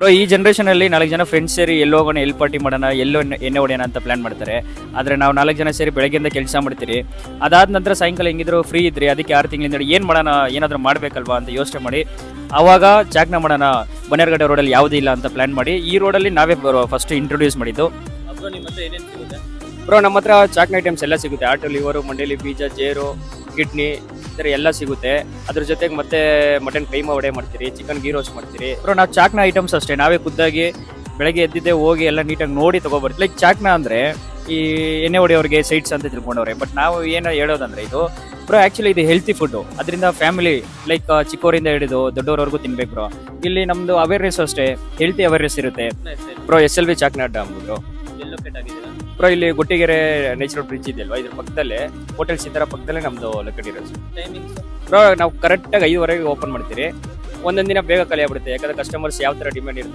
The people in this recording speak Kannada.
ಬ್ರೋ ಈ ಜನರೇಷನಲ್ಲಿ 4 ಜನ ಫ್ರೆಂಡ್ಸ್ ಸೇರಿ ಎಲ್ಲಿ ಹೋಗೋಣ, ಎಲ್ಲಿ ಪಾರ್ಟಿ ಮಾಡೋಣ, ಎಲ್ಲೋ ಎಣ್ಣೆ ಹೊಡೆಯೋಣ ಅಂತ ಪ್ಲಾನ್ ಮಾಡ್ತಾರೆ. ಆದರೆ ನಾವು 4 ಜನ ಸೇರಿ ಬೆಳಗ್ಗೆಯಿಂದ ಕೆಲಸ ಮಾಡ್ತೀರಿ. ಅದಾದ ನಂತರ ಸಾಯಂಕಾಲ ಹೆಂಗಿದ್ರು ಫ್ರೀ ಇದ್ರಿ, ಅದಕ್ಕೆ 6 ತಿಂಗಳಿಂದ ಏನು ಮಾಡೋಣ, ಏನಾದರೂ ಮಾಡಬೇಕಲ್ವಾ ಅಂತ ಯೋಚನೆ ಮಾಡಿ ಆವಾಗ ಚಾಕ್ನ ಮಾಡೋಣ, ಬನ್ನೇರುಘಟ್ಟ ರೋಡಲ್ಲಿ ಯಾವುದೂ ಇಲ್ಲ ಅಂತ ಪ್ಲಾನ್ ಮಾಡಿ ಈ ರೋಡಲ್ಲಿ ನಾವೇ ಫಸ್ಟ್ ಇಂಟ್ರೊಡ್ಯೂಸ್ ಮಾಡಿದ್ದು. ಬ್ರೋ ನಮ್ಮ ಹತ್ರ ಚಾಕ್ನ ಐಟಮ್ಸ್ ಎಲ್ಲ ಸಿಗುತ್ತೆ. ಆಟೋ ಲಿವರು, ಮಂಡೇಲಿ ಬೀಜ, ಜೇರು, ಕಿಡ್ನಿ ಈ ಥರ ಎಲ್ಲ ಸಿಗುತ್ತೆ. ಅದ್ರ ಜೊತೆಗೆ ಮತ್ತೆ ಮಟನ್ ಕೈಮಾ ವಡೆ ಮಾಡ್ತೀರಿ, ಚಿಕನ್ ಗೀ ರೋಸ್ಟ್ ಮಾಡ್ತೀರಿ. ಬ್ರೋ ನಾವು ಚಾಕ್ನ ಐಟಮ್ಸ್ ಅಷ್ಟೇ ನಾವೇ ಖುದ್ದಾಗಿ ಬೆಳಗ್ಗೆ ಎದ್ದಿದ್ದೆ ಹೋಗಿ ಎಲ್ಲ ನೀಟಾಗಿ ನೋಡಿ ತಗೊಬರ್ತೀವಿ. ಲೈಕ್ ಚಾಕ್ನ ಅಂದರೆ ಈ ಎಣ್ಣೆ ಹೊಡೆಯೋರಿಗೆ ಸೈಡ್ಸ್ ಅಂತ ತಿಳ್ಕೊಂಡವ್ರೆ. ಬಟ್ ನಾವು ಏನು ಹೇಳೋದಂದ್ರೆ ಇದು ಬ್ರೋ ಆ್ಯಕ್ಚುಲಿ ಇದು ಹೆಲ್ತಿ ಫುಡ್ಡು. ಅದರಿಂದ ಫ್ಯಾಮಿಲಿ ಲೈಕ್ ಚಿಕ್ಕವರಿಂದ ಹಿಡಿದು ದೊಡ್ಡವರವರೆಗೂ ತಿನ್ಬೇಕು ಬ್ರೋ. ಇಲ್ಲಿ ನಮ್ಮದು ಅವೇರ್ನೆಸ್ ಅಷ್ಟೇ, ಹೆಲ್ತಿ ಅವೇರ್ನೆಸ್ ಇರುತ್ತೆ ಬ್ರೋ. SLV ಚಾಕ್ನ ಅಡ್ಡ ಅಂದ್ಬಿಟ್ಟು ಬ್ರೋ ಇಲ್ಲಿ ಗುಟ್ಟಿಗೆರೆ ನ್ಯಾಚುರಲ್ ಬ್ರಿಡ್ಜ್ ಇದೆಯಲ್ವಾ, ಇದ್ರ ಪಕ್ಕದಲ್ಲೇ ಹೋಟೆಲ್ ಸಿತಾರ ಪಕ್ಕದಲ್ಲೇ ನಮ್ದು ಲೊಕೇಟ್ ಇರೋದು. ಬ್ರೋ ನಾವು ಕರೆಕ್ಟಾಗಿ 5:30ಗೆ ಓಪನ್ ಮಾಡ್ತೀರಿ. ಒಂದೊಂದು ದಿನ ಬೇಗ ಖಾಲಿ ಆಗ್ಬಿಡುತ್ತೆ, ಯಾಕಂದ್ರೆ ಕಸ್ಟಮರ್ಸ್ ಯಾವ ಥರ ಡಿಮ್ಯಾಂಡ್ ಇರ್ತಾರೆ